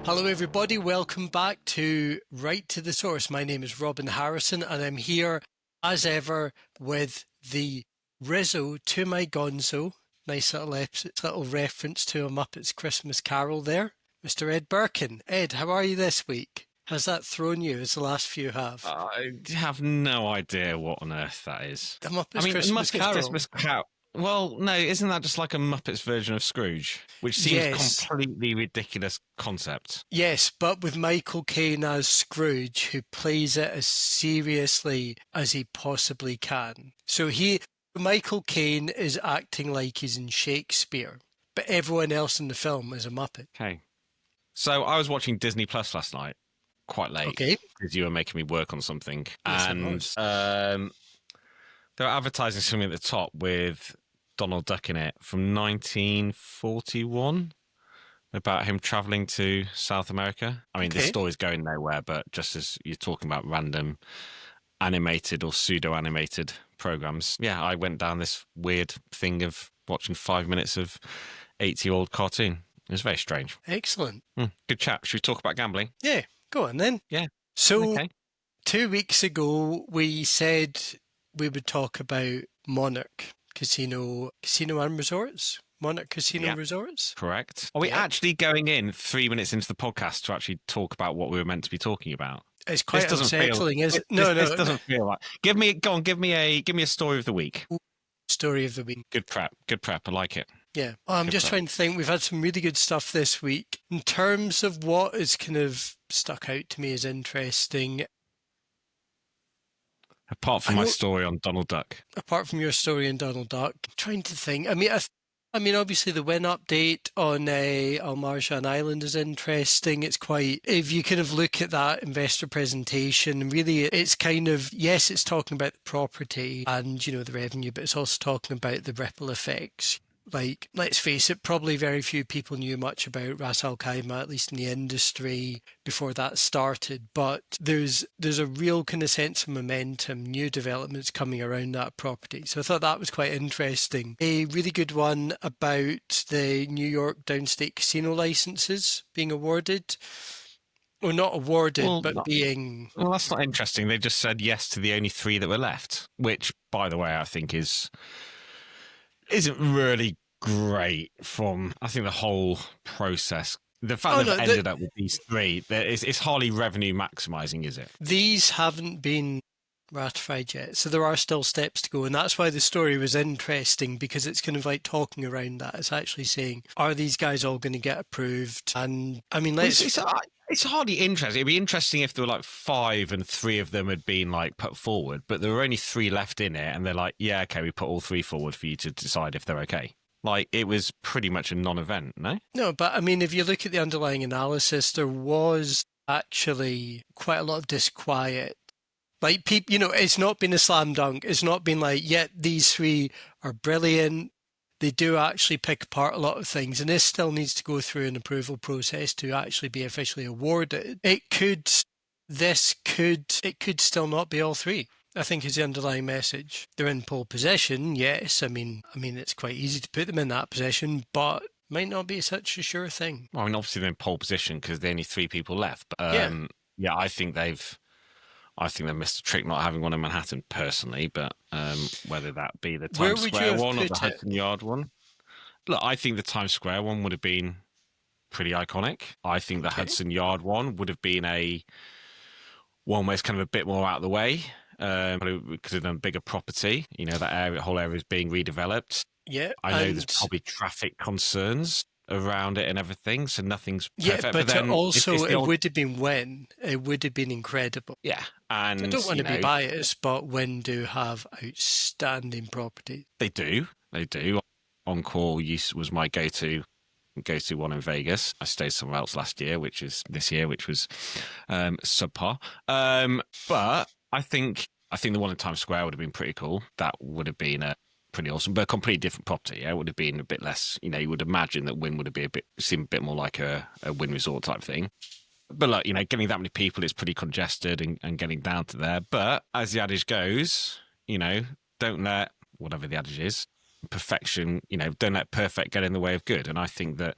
Hello everybody, welcome back to Right to the Source. My name is Robin Harrison and I'm here as ever with the Rizzo to my Gonzo. Nice little reference to a Muppets Christmas Carol there. Mr. Ed Birkin. Ed, how are you this week? Has that thrown you as the last few have? I have no idea what on earth that is. The Muppets Christmas Muppets Carol. Christmas Carol. Well, no, isn't that just like a Muppets version of Scrooge? Which seems Yes. completely ridiculous concept. Yes, but with Michael Caine as Scrooge, who plays it as seriously as he possibly can. So Michael Caine is acting like he's in Shakespeare, but everyone else in the film is a Muppet. Okay. So I was watching Disney Plus last night, quite late, Okay. because you were making me work on something. Yes, it And was. they were advertising something at the top with Donald Duck in it from 1941. About him traveling to South America. I mean, Okay. the story's going nowhere, but just as you're talking about random animated or pseudo-animated programs, yeah, I went down this weird thing of watching 5 minutes of 80-year-old cartoon. It was very strange. Excellent. Good chat. Should we talk about gambling? Yeah, go on then. Yeah. So, Okay. 2 weeks ago, we said we would talk about Monarch Casino and Resorts. Monarch Casino Resorts? Correct. Are we actually going in 3 minutes into the podcast to actually talk about what we were meant to be talking about? It's quite unsettling, isn't it? No. This doesn't feel like. Give me a story of the week. Story of the week. Good prep. I like it. Yeah. I'm just trying to think. We've had some really good stuff this week. In terms of what has kind of stuck out to me as interesting. Apart from my story on Donald Duck. Apart from your story on Donald Duck. I'm trying to think. I mean, obviously the win update on Al Marjan Island is interesting. It's quite, if you kind of look at that investor presentation, really it's kind of, yes, it's talking about the property and, you know, the revenue, but it's also talking about the ripple effects. Like, let's face it, probably very few people knew much about Ras Al Khaimah, at least in the industry, before that started. But there's a real kind of sense of momentum, new developments coming around that property. So I thought that was quite interesting. A really good one about the New York downstate casino licenses being awarded. Or not awarded, but being... Well, that's not interesting. They just said yes to the only 3 that were left, which, by the way, I think isn't really great from, I think, the whole process. The fact that they've ended up with these 3, it's hardly revenue maximizing, is it? These haven't been ratified yet, so there are still steps to go, and that's why the story was interesting, because it's kind of like talking around that. It's actually saying, are these guys all going to get approved? And I mean, it's hardly interesting. It'd be interesting if there were like 5 and 3 of them had been like put forward, but there were only 3 left in it, and they're like, yeah, okay, we put all 3 forward for you to decide if they're okay. Like, it was pretty much a non-event, no? No, but I mean, if you look at the underlying analysis, there was actually quite a lot of disquiet. Like, people, you know, it's not been a slam dunk. It's not been like, yeah, these 3 are brilliant. They do actually pick apart a lot of things, and this still needs to go through an approval process to actually be officially awarded. It could still not be all 3. I think is the underlying message. They're in pole position, yes. I mean, it's quite easy to put them in that position, but might not be such a sure thing. Well, I mean, obviously they're in pole position because there are only 3 people left. But yeah, I think they've missed a trick not having one in Manhattan personally. But whether that be the Times Square one or the Hudson Yard one, look, I think the Times Square one would have been pretty iconic. I think the Hudson Yard one would have been one where it's kind of a bit more out of the way. Because of a bigger property, you know, that whole area is being redeveloped. Yeah, I know there's probably traffic concerns around it and everything, so nothing's perfect. Yeah, but then also it would have been Wynn. It would have been incredible. Yeah, and I don't want to be biased, but Wynn do have outstanding property. They do. Encore was my go-to one in Vegas. I stayed somewhere else this year, which was subpar. But I think the one in Times Square would have been pretty cool. That would have been pretty awesome, but a completely different property. Yeah, it would have been a bit less. You know, you would imagine that Wynn would have seemed a bit more like a Wynn Resort type thing. But look, you know, getting that many people, it's pretty congested and getting down to there. But as the adage goes, you know, don't let whatever the adage is, perfection. You know, don't let perfect get in the way of good. And I think that,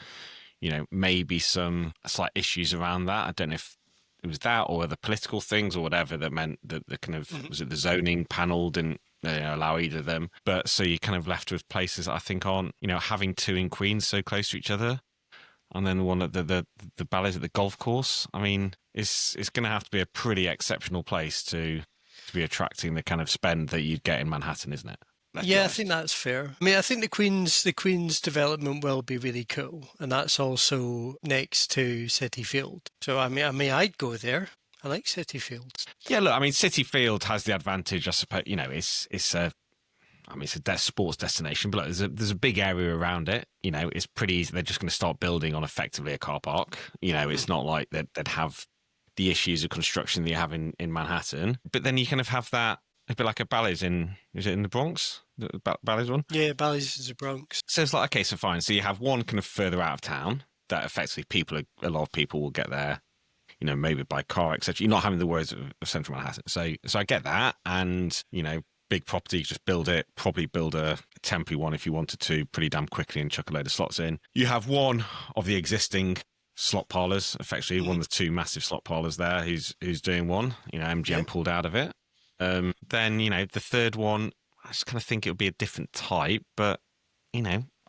maybe some slight issues around that. I don't know if it was that or the political things or whatever that meant that the kind of, was it the zoning panel didn't allow either of them. But so you're kind of left with places that I think aren't, having two in Queens so close to each other. And then the one at the ballets at the golf course. I mean, it's going to have to be a pretty exceptional place to be attracting the kind of spend that you'd get in Manhattan, isn't it? Yeah, I think that's fair. I mean, I think the Queen's development will be really cool, and that's also next to City Field. So I mean, I'd go there. I like City Field. Yeah, look, I mean, City Field has the advantage, I suppose. It's a sports destination, but look, there's a big area around it. It's pretty easy. They're just going to start building on effectively a car park. It's not like they'd have the issues of construction that you have in Manhattan. But then you kind of have that a bit like a Bally's is it in the Bronx? The Bally's one? Yeah, Bally's is the Bronx. So it's like, okay, so fine. So you have one kind of further out of town that effectively a lot of people will get there, maybe by car, etc. You're not having the worries of central Manhattan. So I get that. And, big property, just build it, probably build a temporary one if you wanted to pretty damn quickly and chuck a load of slots in. You have one of the existing slot parlours, effectively one of the two massive slot parlours there who's doing one. MGM pulled out of it. Then, the third one, I just kind of think it would be a different type, but,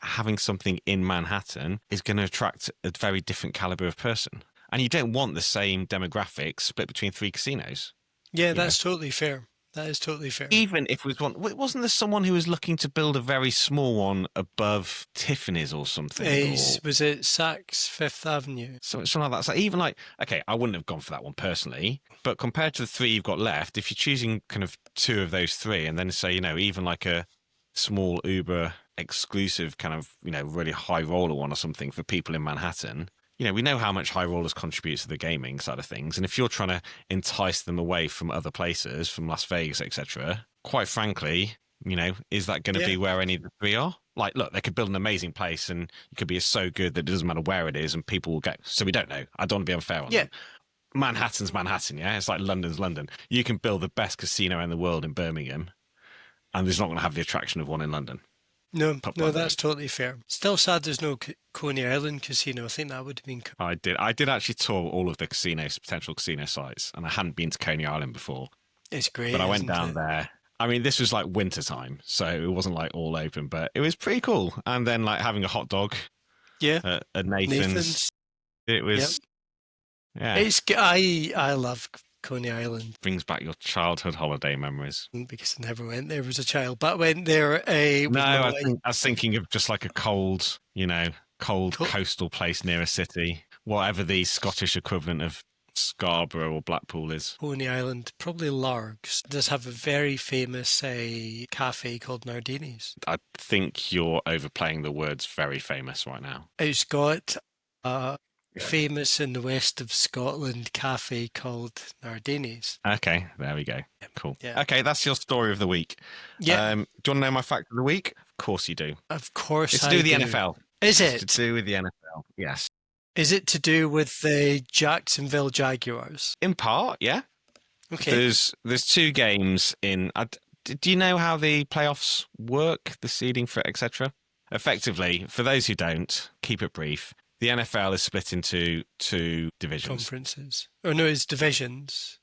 having something in Manhattan is going to attract a very different caliber of person. And you don't want the same demographics split between three casinos. Yeah, that's totally fair. That is totally fair. Even if it was one, wasn't there someone who was looking to build a very small one above Tiffany's or something? Was it Saks Fifth Avenue? Something like that. So even okay, I wouldn't have gone for that one personally, but compared to the three you've got left, if you're choosing kind of two of those three, and then say, even like a small Uber exclusive kind of, really high roller one or something for people in Manhattan. We know how much high rollers contribute to the gaming side of things. And if you're trying to entice them away from other places, from Las Vegas, etc., quite frankly, is that going to be where any of the three are? Like, look, they could build an amazing place and it could be so good that it doesn't matter where it is and people will go. So we don't know. I don't want to be unfair on them. Manhattan's Manhattan, yeah? It's like London's London. You can build the best casino in the world in Birmingham and there's not going to have the attraction of one in London. No, that's totally fair. Still sad there's no Coney Island casino. I think that would have been cool. I did actually tour all of the potential casino sites, and I hadn't been to Coney Island before. It's great. But I went down there. I mean, this was like winter time, so it wasn't like all open, but it was pretty cool. And then like having a hot dog at Nathan's. It was, I love Coney Island. Brings back your childhood holiday memories. Because I never went there as a child, but I went there. I was thinking of just like a cold coastal place near a city, whatever the Scottish equivalent of Scarborough or Blackpool is. Coney Island, probably Largs, does have a very famous cafe called Nardini's. I think you're overplaying the words very famous right now. It's got famous in the west of Scotland cafe called Nardini's. Okay, there we go. Cool. Yeah. Okay, that's your story of the week. Yeah. Do you want to know my fact of the week? Of course you do. Of course it's to do with the NFL. Is it? It's to do with the NFL, yes. Is it to do with the Jacksonville Jaguars? In part, yeah. Okay. There's two games in... do you know how the playoffs work, the seeding for it, etc.? Effectively, for those who don't, keep it brief. The NFL is split into two divisions. Conferences. Oh, no, it's divisions.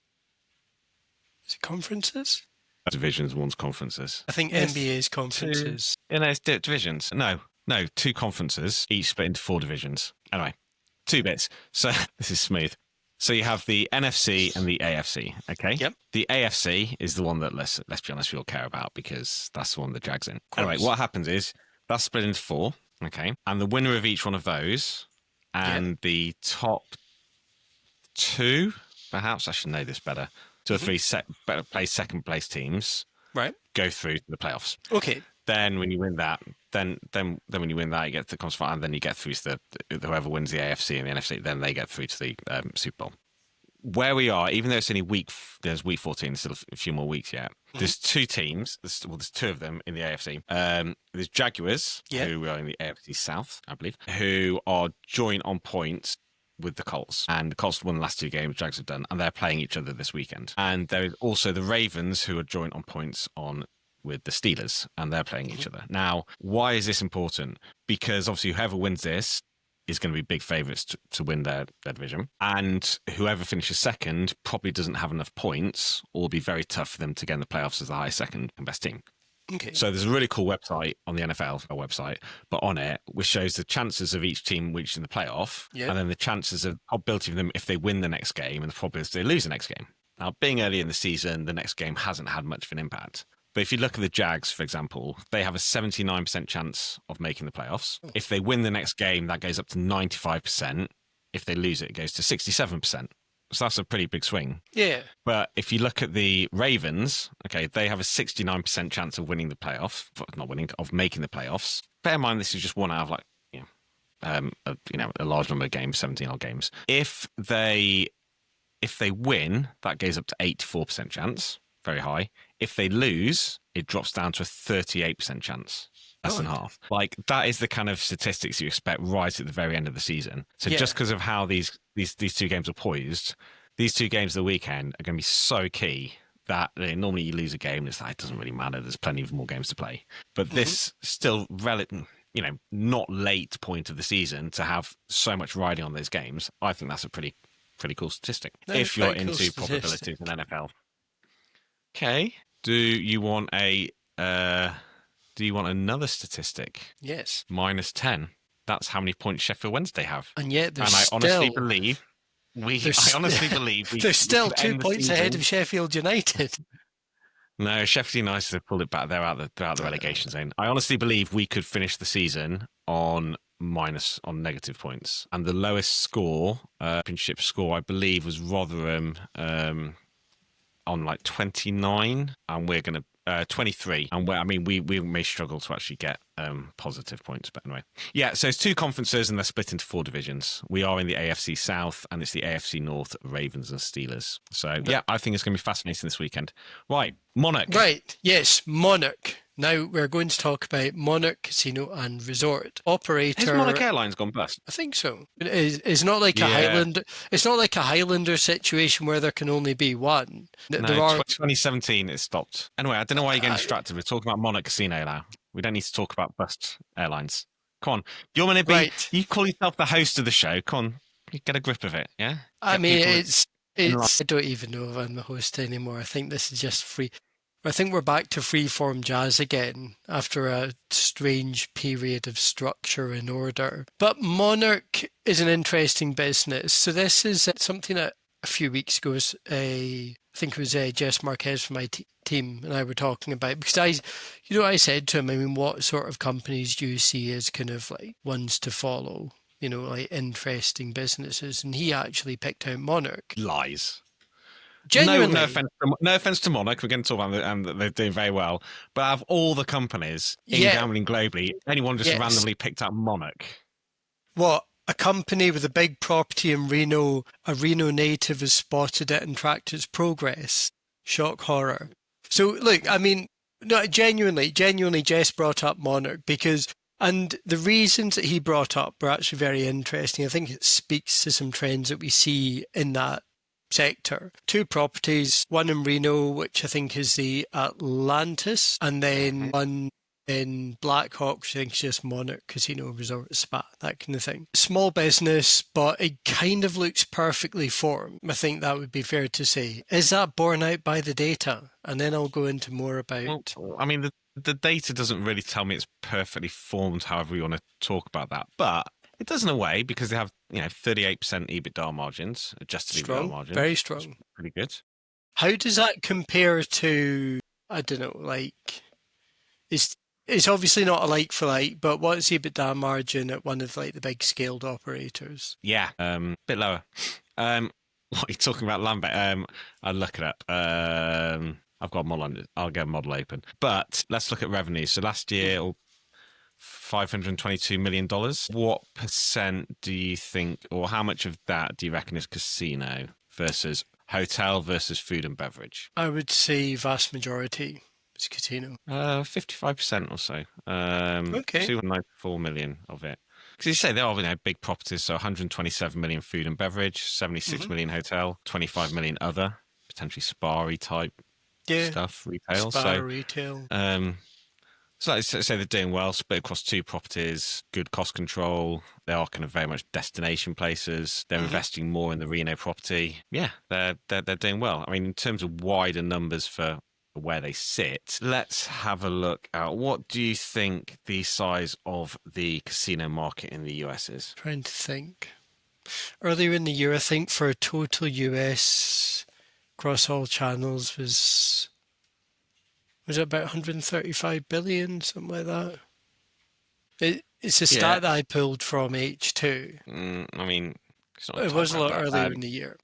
Is it conferences? Divisions, one's conferences. I think NBA's conferences. It's divisions. No, two conferences, each split into four divisions. Anyway, two bits. So this is smooth. So you have the NFC and the AFC, okay? Yep. The AFC is the one that, let's be honest, we all care about because that's the one that Jags in. Anyway, what happens is that's split into four, okay? And the winner of each one of those and the top two, perhaps I should know this better, two or three better place, second place teams go through to the playoffs. Okay. Then when you win that, then when you win that, you get to the conference final, and then you get through to whoever wins the AFC and the NFC, then they get through to the Super Bowl. Where we are, even though it's only there's week 14, still a few more weeks yet. There's two teams. There's two of them in the AFC. There's Jaguars, who are in the AFC South, I believe, who are joint on points with the Colts. And the Colts won the last two games, Jags have done, and they're playing each other this weekend. And there is also the Ravens, who are joint on points with the Steelers, and they're playing each other. Now, why is this important? Because obviously whoever wins this is going to be big favourites to win their division. And whoever finishes second probably doesn't have enough points, or will be very tough for them to get in the playoffs as the highest second and best team. Okay. So there's a really cool website on the NFL website, but on it, which shows the chances of each team reaching the playoff, and then the chances of probability of them if they win the next game, and the probability they lose the next game. Now, being early in the season, the next game hasn't had much of an impact. But if you look at the Jags, for example, they have a 79% chance of making the playoffs. If they win the next game, that goes up to 95%. If they lose it, it goes to 67%. So that's a pretty big swing. Yeah. But if you look at the Ravens, okay, they have a 69% chance of winning the playoff, of making the playoffs. Bear in mind, this is just one out of a large number of games, 17 odd games. If they win, that goes up to 84% chance, very high. If they lose, it drops down to a 38% chance. Less than half. Like, that is the kind of statistics you expect right at the very end of the season. So just because of how these two games are poised, these two games of the weekend are going to be so key that normally you lose a game, it's like, it doesn't really matter. There's plenty of more games to play. But this still not late point of the season to have so much riding on those games. I think that's a pretty cool statistic. If you're into probabilities in NFL. Okay. Do you want another statistic? Yes. -10. That's how many points Sheffield Wednesday have. And yet I honestly believe they're still 2 points ahead of Sheffield United. No, Sheffield United have pulled it back. They're out the relegation zone. I honestly believe we could finish the season on negative points. And the lowest score, championship score, I believe, was Rotherham on like 29, and we're going to 23, and we may struggle to actually get positive points, but anyway, so it's two conferences and they're split into 4 divisions. We are in the AFC South, and it's the AFC North, Ravens and Steelers. So I think it's going to be fascinating this weekend. Right, Monarch. Right, yes, Monarch. Now we're going to talk about Monarch Casino and Resort operator. Has Monarch Airlines gone bust? I think so. It's not like a Highlander. It's not like a Highlander situation where there can only be one. No, 2017 it stopped. Anyway, I don't know why you're getting distracted. We're talking about Monarch Casino now. We don't need to talk about bust airlines. Come on, you want to be? Right. You call yourself the host of the show. Come on, get a grip of it. Yeah. I mean, it's. I don't even know if I'm the host anymore. I think this is just free. I think we're back to freeform jazz again after a strange period of structure and order. But Monarch is an interesting business. So this is something that a few weeks ago, I think it was Jess Marquez from my team and I were talking about, because I said to him, what sort of companies do you see as kind of like ones to follow, like interesting businesses? And he actually picked out Monarch. Lies. Genuinely. No offense to Monarch, we're going to talk about it, and they're doing very well. But out of all the companies in gambling globally, anyone just randomly picked up Monarch? What? A company with a big property in Reno, a Reno native has spotted it and tracked its progress. Shock horror. So look, no, genuinely, Jess brought up Monarch and the reasons that he brought up were actually very interesting. I think it speaks to some trends that we see in that sector. 2 properties, one in Reno, which I think is the Atlantis, and then one in Blackhawk, which I think is just Monarch Casino Resort Spa, that kind of thing. Small business, but it kind of looks perfectly formed. I think that would be fair to say. Is that borne out by the data? And then I'll go into more about... Well, the data doesn't really tell me it's perfectly formed, however you want to talk about that. But it does in a way, because they have 38% EBITDA margins, adjusted EBITDA margins. Very strong. Pretty good. How does that compare to, I don't know, like... It's obviously not a like for like, but what's the EBITDA margin at one of like the big scaled operators? Yeah, bit lower. What are you talking about, Lambert? I'll look it up. I've got a model on it. I'll get a model open. But let's look at revenue. So last year, $522 million. What percent do you think, or how much of that do you reckon is casino versus hotel versus food and beverage? I would say vast majority. Casino. 55% or so. Okay. 294 million of it. Because you say they are big properties, so 127 million food and beverage, 76 million hotel, 25 million other, potentially spa-y type stuff, retail. Spa retail. So like say they're doing well, split across 2 properties, good cost control. They are kind of very much destination places. They're investing more in the Reno property. Yeah, they're doing well. I mean, in terms of wider numbers for where they sit, let's have a look at what do you think the size of the casino market in the US is? Trying to think. Earlier in the year, I think for total US across all channels was it about 135 billion, something like that? It's a stat that I pulled from H2. I mean, it's not It was a lot earlier in the year.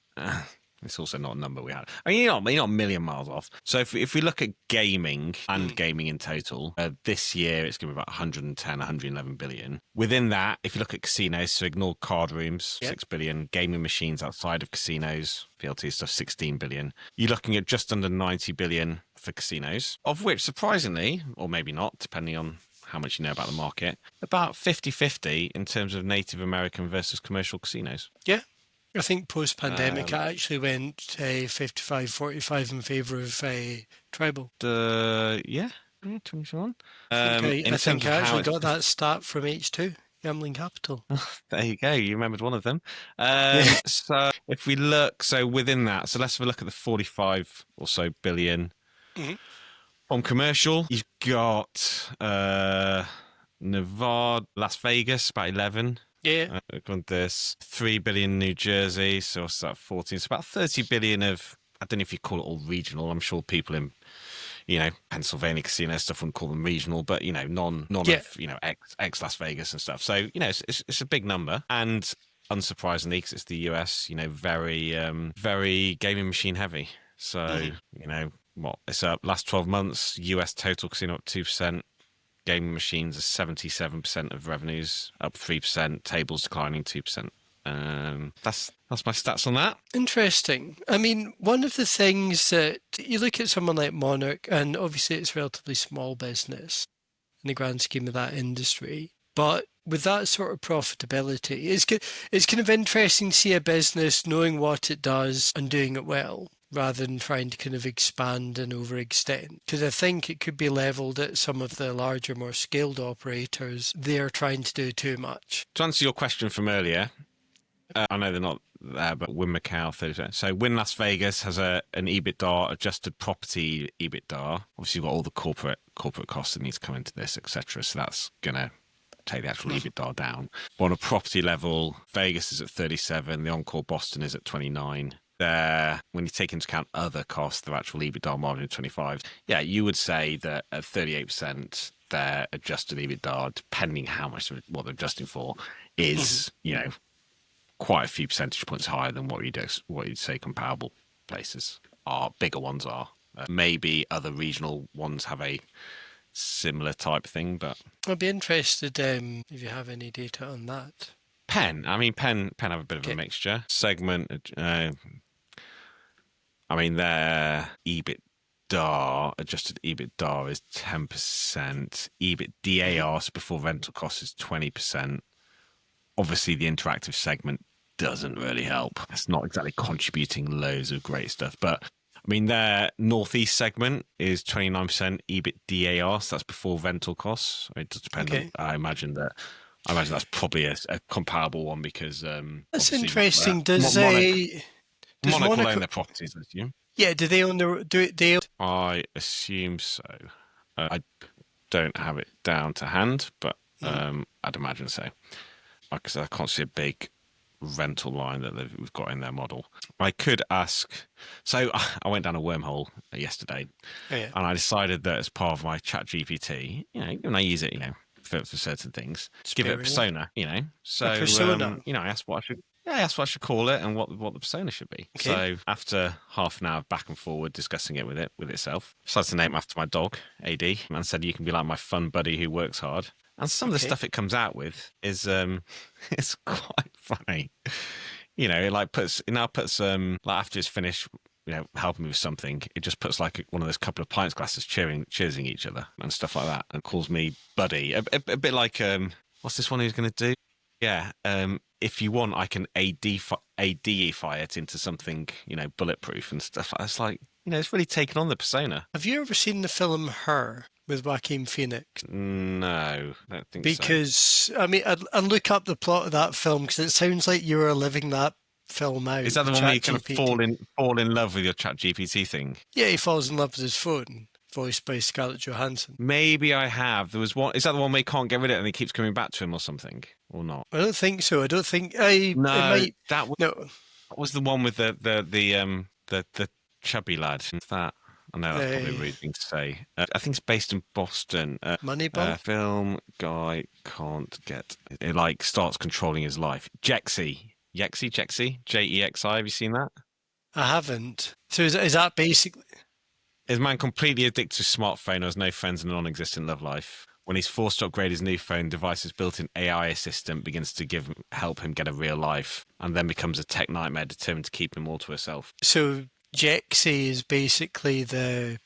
It's also not a number we had. I mean, you're not a million miles off. So if we look at gaming and gaming in total, this year it's going to be about 110, 111 billion. Within that, if you look at casinos, so ignore card rooms, 6 billion, gaming machines outside of casinos, VLT stuff, 16 billion. You're looking at just under 90 billion for casinos, of which surprisingly, or maybe not, depending on how much you know about the market, about 50-50 in terms of Native American versus commercial casinos. Yeah. I think post-pandemic, I actually went 55-45 in favour of tribal. Yeah, 21. I think I actually got that stat from H2, Gambling Capital. There you go. You remembered one of them. So if we look, so within that, so let's have a look at the 45 or so billion. On commercial, you've got Nevada, Las Vegas, about 11. Yeah. There's 3 billion New Jersey, so what's that, 14? So about 30 billion of, I don't know if you call it all regional. I'm sure people in, Pennsylvania casino stuff wouldn't call them regional, but, none of, ex Las Vegas and stuff. So, it's a big number. And unsurprisingly, because it's the US, very, very gaming machine heavy. So, it's up last 12 months, US total casino up 2%. Gaming machines are 77% of revenues, up 3%. Tables declining 2%. That's my stats on that. Interesting. I mean, one of the things that you look at someone like Monarch, and obviously it's relatively small business in the grand scheme of that industry, but with that sort of profitability, it's kind of interesting to see a business knowing what it does and doing it well, rather than trying to kind of expand and overextend. Because I think it could be levelled at some of the larger, more scaled operators. They're trying to do too much. To answer your question from earlier, I know they're not there, but Wynn Macau, 30%. So Wynn Las Vegas has an EBITDA, adjusted property EBITDA. Obviously, you've got all the corporate costs that need to come into this, etc. So that's going to take the actual EBITDA down. But on a property level, Vegas is at 37. The Encore Boston is at 29. When you take into account other costs, their actual EBITDA margin is 25. Yeah, you would say that at 38%, their adjusted EBITDA, depending how much what they're adjusting for, is quite a few percentage points higher than what you'd say comparable places are. Bigger ones are. Maybe other regional ones have a similar type thing, but I'd be interested if you have any data on that. Penn have a bit of a mixture. Segment, their EBITDA, adjusted EBITDA is 10%. EBITDA, so before rental costs, is 20%. Obviously, the interactive segment doesn't really help. It's not exactly contributing loads of great stuff. But, their Northeast segment is 29% EBITDA, so that's before rental costs. It does depend on, I imagine that's probably a comparable one because... that's interesting. Monaco own their properties, I assume. Yeah, do they own I assume so. I don't have it down to hand, but I'd imagine so. Like I said, I can't see a big rental line that we've got in their model. I could ask. So I went down a wormhole yesterday, and I decided that as part of my ChatGPT, when I use it, for certain things, give it a persona, So a persona. I asked what I should call it and what the persona should be. Okay. So after half an hour of back and forward discussing it with itself, I decided to name it after my dog, AD, and said you can be like my fun buddy who works hard. And some of the stuff it comes out with is it's quite funny. It now puts after it's finished, helping me with something, it just puts like one of those couple of pints glasses cheersing each other and stuff like that, and calls me buddy. A bit like what's this one he's going to do? Yeah, if you want, I can ADify it into something bulletproof and stuff. It's like it's really taken on the persona. Have you ever seen the film Her? with Joaquin Phoenix? No, I don't think so. Because, I mean, I'd look up the plot of that film because it sounds like you were living that film out Is that the with one where you kind of ChatGPT. fall in love with your ChatGPT thing? Yeah, he falls in love with his phone, voiced by Scarlett Johansson. Maybe I have. There was one. Is that the one where he can't get rid of it and he keeps coming back to him or something, or not? I don't think so. I don't think it No, might. No, that was the one with the chubby lad. Is that? I know that's probably a uh, rude thing to say. I think it's based in Boston. Moneyball. Film guy can't get it. Like starts controlling his life. Jexi, Jexi. Have you seen that? I haven't. So is that basically? Is man completely addicted to smartphone, has no friends and a non-existent love life? When he's forced to upgrade his new phone, device's built-in AI assistant begins to help him get a real life, and then becomes a tech nightmare determined to keep him all to herself. So Jexy is basically the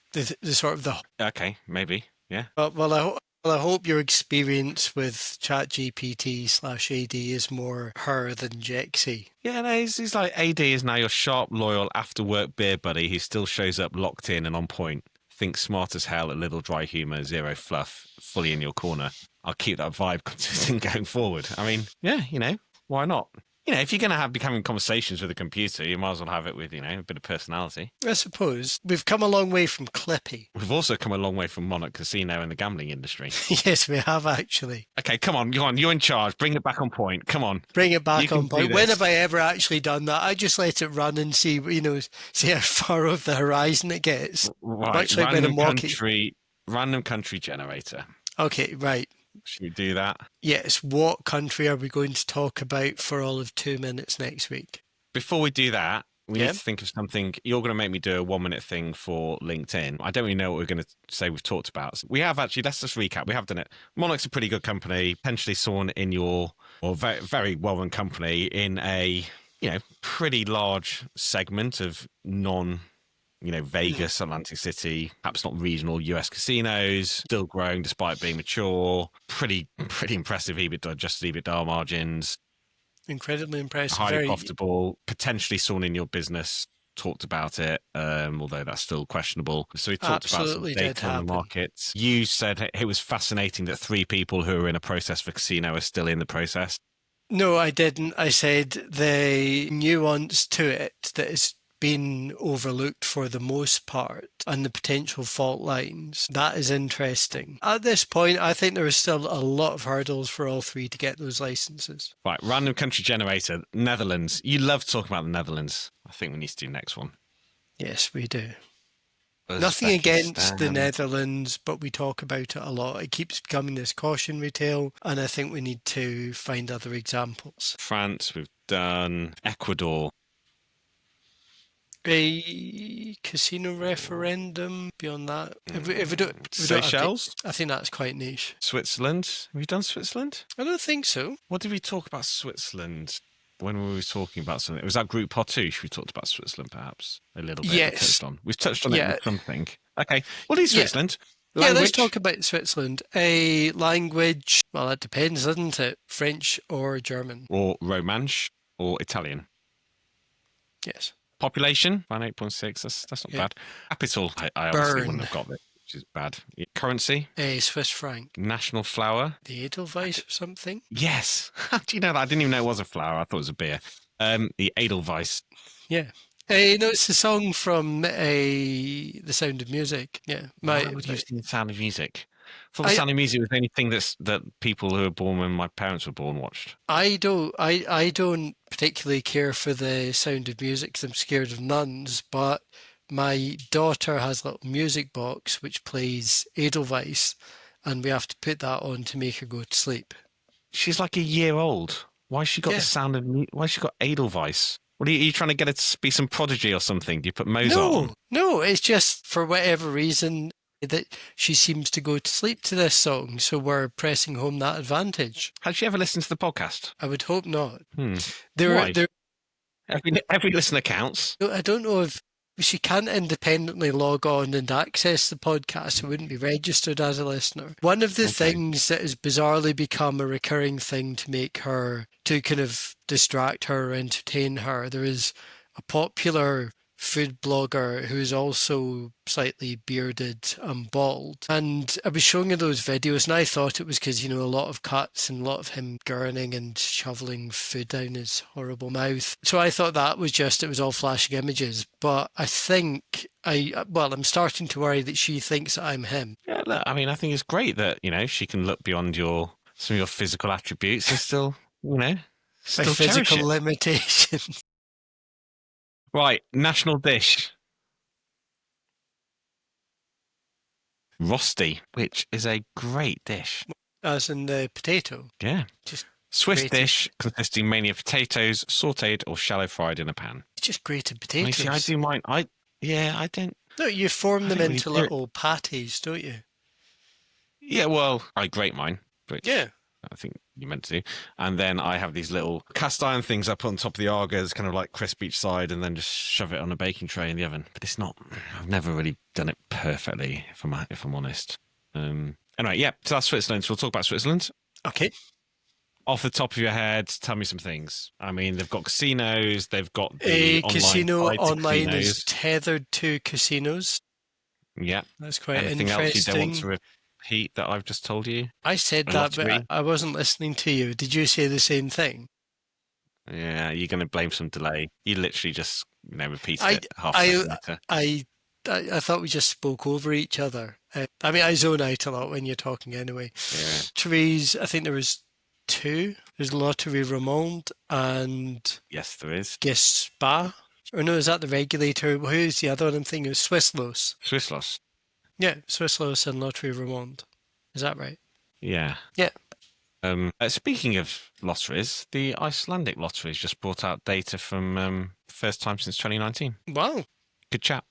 sort of the. Okay, maybe, yeah. Well, I hope your experience with ChatGPT/AD is more her than Jexy. Yeah, no, he's like AD is now your sharp, loyal after-work beer buddy who still shows up locked in and on point. Thinks smart as hell, a little dry humour, zero fluff, fully in your corner. I'll keep that vibe consistent going forward. I mean, yeah, why not? If you're going to be having conversations with a computer, you might as well have it with, a bit of personality. I suppose. We've come a long way from Clippy. We've also come a long way from Monarch Casino and the gambling industry. Yes, we have actually. Okay, come on, you're in charge. Bring it back on point. Come on. Bring it back on point. When have I ever actually done that? I just let it run and see how far over the horizon it gets. Right, much like random country generator. Okay, right. Should we do that? Yes. What country are we going to talk about for all of 2 minutes next week? Before we do that, we need to think of something. You're going to make me do a 1 minute thing for LinkedIn. I don't really know what we're going to say we've talked about. So we have actually, let's just recap. We have done it. Monarch's a pretty good company, potentially someone in your, or very, very well-run company in a, pretty large segment of Vegas, Atlantic City, perhaps not regional US casinos, still growing despite being mature, pretty impressive adjusted EBITDA margins. Incredibly impressive. Highly profitable, potentially someone in your business talked about it, although that's still questionable. So we talked about some data on the market. You said it was fascinating that 3 people who are in a process for casino are still in the process. No, I didn't. I said the nuance to it that is been overlooked for the most part and the potential fault lines. That is interesting. At this point, I think there is still a lot of hurdles for all 3 to get those licenses. Right, random country generator, Netherlands. You love talking about the Netherlands. I think we need to do the next one. Yes, we do. Nothing against the Netherlands, but we talk about it a lot. It keeps becoming this cautionary tale, and I think we need to find other examples. France, we've done. Ecuador. A casino referendum beyond that. If we don't Seychelles? I think that's quite niche. Switzerland? Have you done Switzerland? I don't think so. What did we talk about Switzerland when we were talking about something? Was that group Partouche we talked about Switzerland perhaps? A little bit. Yes. We've touched on it with something. Okay, we'll do Switzerland. Yeah, let's talk about Switzerland. A language, well, that depends, doesn't it? French or German? Or Romansh or Italian? Yes. Population, around 8.6. That's not bad. Capital, I obviously wouldn't have got this, which is bad. Currency? A Swiss franc. National flower? The Edelweiss or something? Yes. How do you know that? I didn't even know it was a flower. I thought it was a beer. The Edelweiss. Yeah. It's a song from The Sound of Music. Yeah. Why would you sing The Sound of Music? I thought The Sound of Music was the only thing that people who were born when my parents were born watched. I don't particularly care for The Sound of Music because I'm scared of nuns, but my daughter has a little music box which plays Edelweiss, and we have to put that on to make her go to sleep. She's like a year old. Why has she got The Sound of Music? Why has she got Edelweiss? What are you trying to get her to be some prodigy or something? Do you put Mozart on? No, it's just for whatever reason that she seems to go to sleep to this song, so we're pressing home that advantage. Has she ever listened to the podcast? I would hope not. Why? Every listener counts. I don't know if she can't independently log on and access the podcast, so wouldn't be registered as a listener. One of the things that has bizarrely become a recurring thing to make her, to kind of distract her or entertain her, there is a popular food blogger who's also slightly bearded and bald. And I was showing her those videos, and I thought it was because, a lot of cuts and a lot of him gurning and shoveling food down his horrible mouth. So I thought that was it was all flashing images. But I think I'm starting to worry that she thinks that I'm him. Yeah, look, I mean, I think it's great that, she can look beyond some of your physical attributes and still, still my physical limitations. Right, national dish. Rosti, which is a great dish. As in the potato? Yeah. Just Swiss dish consisting mainly of potatoes, sautéed or shallow fried in a pan. It's just grated potatoes. I do mine. I don't. No, you form them into little patties, don't you? Yeah, well, I grate mine, which I think you meant to. And then I have these little cast iron things I put on top of the argers, kind of like crisp each side, and then just shove it on a baking tray in the oven. But it's not. I've never really done it perfectly, if I'm honest. Anyway, yeah. So that's Switzerland. So we'll talk about Switzerland. Okay. Off the top of your head, tell me some things. I mean, they've got casinos. They've got the casino online casinos. is tethered to casinos. Yeah, that's quite Anything interesting. Else you don't want to repeat that I've just told you? I said that, but I wasn't listening to you. Did you say the same thing? Yeah, you're going to blame some delay. You literally just repeated it half a second later. I thought we just spoke over each other. I mean, I zone out a lot when you're talking anyway. Yeah. Trees, I think there was 2. There's Lottery Romande and... Yes, there is. Gespa. Or no, is that the regulator? Who's the other one I'm thinking of? Swisslos. Swisslos. Yeah, Swisslos and Lottery Romande. Is that right? Yeah. Yeah. Speaking of lotteries, the Icelandic lotteries just brought out data from first time since 2019. Wow. Good chat.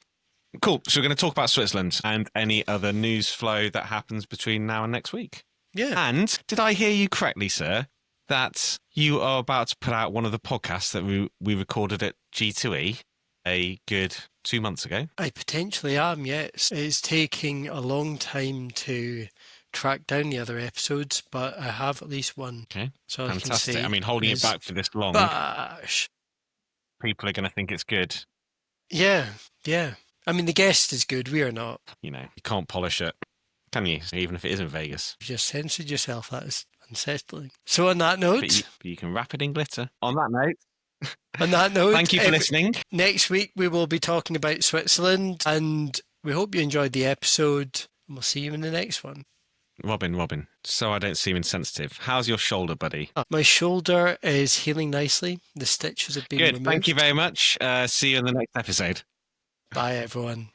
Cool. So we're going to talk about Switzerland and any other news flow that happens between now and next week. Yeah. And did I hear you correctly, sir, that you are about to put out one of the podcasts that we recorded at G2E a good 2 months ago? I potentially am, yes. It's taking a long time to track down the other episodes, but I have at least one. Okay. So fantastic. I mean, holding it back for this long, people are going to think it's good. Yeah. I mean, the guest is good. We are not. You can't polish it, can you? Even if it is in Vegas. You just censored yourself. That is unsettling. So on that note... But you can wrap it in glitter. On that note... Thank you for listening. Next week, we will be talking about Switzerland, and we hope you enjoyed the episode, and we'll see you in the next one. Robin, so I don't seem insensitive. How's your shoulder, buddy? My shoulder is healing nicely. The stitches have been removed. Thank you very much. See you in the next episode. Bye, everyone.